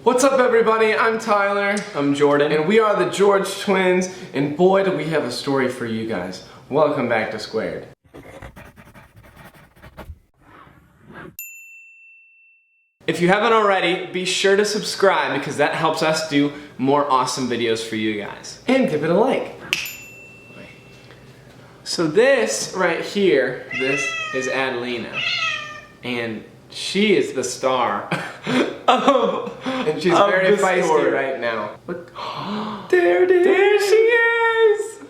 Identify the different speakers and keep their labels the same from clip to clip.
Speaker 1: What's up, everybody? I'm Tyler.
Speaker 2: I'm Jordan.
Speaker 1: And we are the George Twins, and boy do we have a story for you guys. Welcome back to Squared.
Speaker 2: If you haven't already, be sure to subscribe because that helps us do more awesome videos for you guys.
Speaker 1: And give it a like.
Speaker 2: So this right here, this is Adelina. And she is the star
Speaker 1: And she's very feisty right now. Look.
Speaker 2: There she is!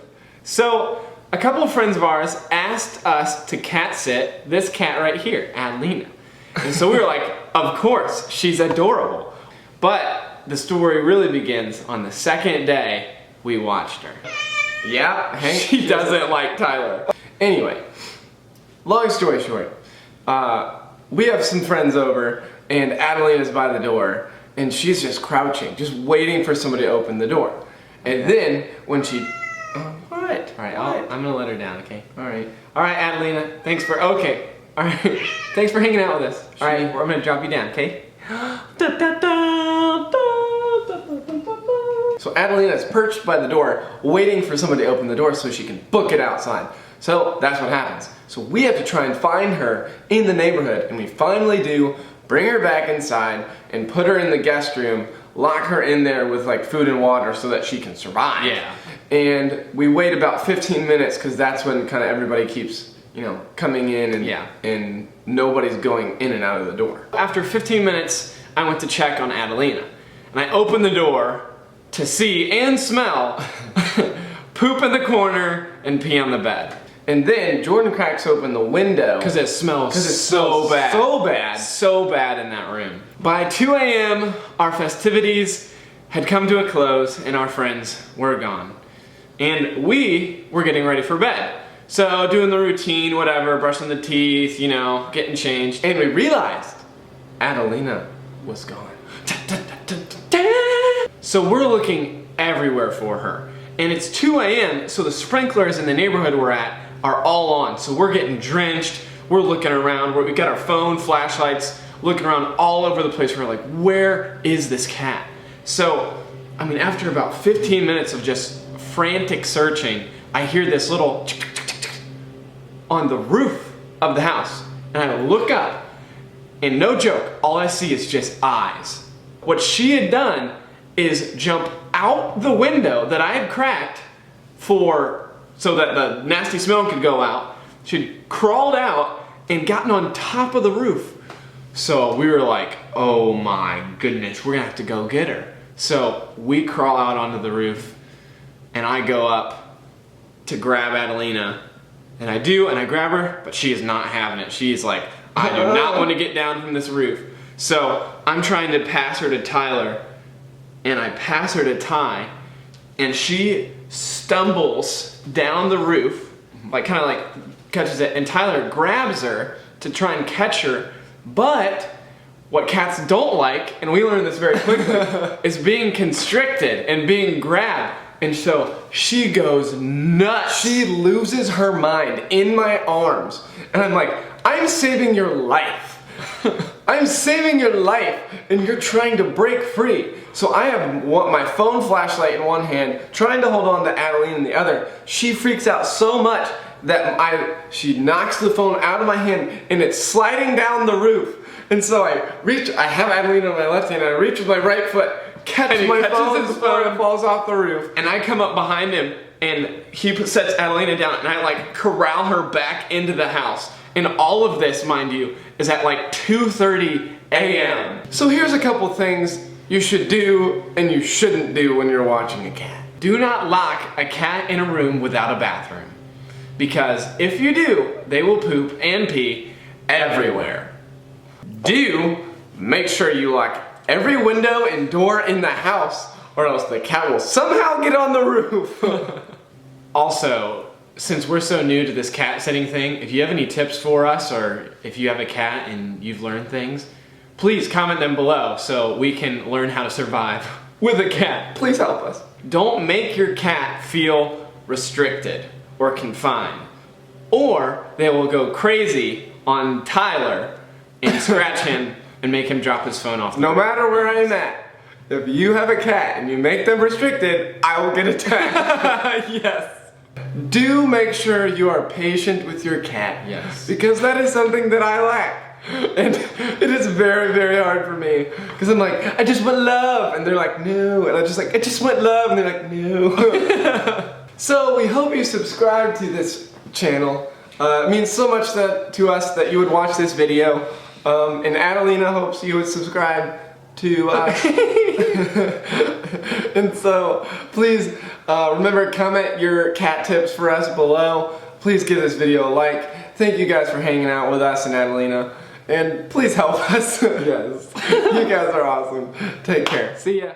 Speaker 2: So, a couple of friends of ours asked us to cat sit this cat right here, Adelina. And so we were like, of course, she's adorable. But the story really begins on the second day we watched her.
Speaker 1: Yeah,
Speaker 2: She doesn't like Tyler.
Speaker 1: Anyway, long story short, we have some friends over, and Adelina's by the door, and she's just crouching, just waiting for somebody to open the door. And then, when she... what?
Speaker 2: Alright, I'm gonna let her down, okay?
Speaker 1: Alright.
Speaker 2: Alright, Adelina, thanks for... okay. Alright, thanks for hanging out with us. Alright, I'm gonna drop you down, okay?
Speaker 1: So Adelina's perched by the door, waiting for somebody to open the door so she can book it outside. So that's what happens. So we have to try and find her in the neighborhood, and we finally do, bring her back inside, and put her in the guest room, lock her in there with like food and water so that she can survive.
Speaker 2: Yeah.
Speaker 1: And we wait about 15 minutes because that's when kind of everybody keeps, you know, coming in and, and nobody's going in and out of the door.
Speaker 2: After 15 minutes, I went to check on Adelina. And I opened the door to see and smell poop in the corner and pee on the bed.
Speaker 1: And then Jordan cracks open the window.
Speaker 2: Because it smells so bad.
Speaker 1: So bad.
Speaker 2: So bad in that room. By 2 a.m., our festivities had come to a close and our friends were gone. And we were getting ready for bed. So doing the routine, whatever, brushing the teeth, you know, getting changed.
Speaker 1: And we realized Adelina was gone.
Speaker 2: So we're looking everywhere for her. And it's 2 a.m., so the sprinklers in the neighborhood we're at are all on. So we're getting drenched, we're looking around, we got our phone, flashlights, looking around all over the place. We're like, where is this cat? So, I mean, after about 15 minutes of just frantic searching, I hear this little on the roof of the house. And I look up, and no joke, all I see is just eyes. What she had done is jump out the window that I had cracked so that the nasty smell could go out. She'd crawled out and gotten on top of the roof. So we were like, oh my goodness, we're gonna have to go get her. So we crawl out onto the roof and I go up to grab Adelina, and I do, and I grab her, but she is not having it. She's like, I do not want to get down from this roof. So I'm trying to pass her to Tyler, and I pass her to Ty, and she stumbles down the roof, like kind of like catches it, and Tyler grabs her to try and catch her, but what cats don't like, and we learned this very quickly, is being constricted and being grabbed. And so she goes nuts.
Speaker 1: She loses her mind in my arms. And I'm like, I'm saving your life. I'm saving your life, and you're trying to break free. So I have my phone flashlight in one hand, trying to hold on to Adelina in the other. She freaks out so much that she knocks the phone out of my hand, and it's sliding down the roof. And so I have Adelina on my left hand, and I reach with my right foot, catch my phone before it falls off the roof.
Speaker 2: And I come up behind him, and he sets Adelina down, and I like corral her back into the house. And all of this, mind you, is at like 2:30 a.m.
Speaker 1: So here's a couple things you should do and you shouldn't do when you're watching a cat.
Speaker 2: Do not lock a cat in a room without a bathroom. Because if you do, they will poop and pee everywhere.
Speaker 1: Do make sure you lock every window and door in the house, or else the cat will somehow get on the roof.
Speaker 2: Also, since we're so new to this cat sitting thing, if you have any tips for us, or if you have a cat and you've learned things, please comment them below so we can learn how to survive with a cat.
Speaker 1: Please help us.
Speaker 2: Don't make your cat feel restricted or confined, or they will go crazy on Tyler and scratch him and make him drop his phone off the
Speaker 1: No matter where I'm at, if you have a cat and you make them restricted, I will get attacked.
Speaker 2: Yes.
Speaker 1: Do make sure you are patient with your cat.
Speaker 2: Yes.
Speaker 1: Because that is something that I lack. And it is very, very hard for me. Because I'm like, I just want love. And they're like, no. And I'm just like, I just want love. And they're like, no. So we hope you subscribe to this channel. It means so much to us that you would watch this video. And Adelina hopes you would subscribe to us. And so please remember, comment your cat tips for us below. Please give this video a like. Thank you guys for hanging out with us and Adelina. And please help us. Yes. You guys are awesome. Take care. See ya.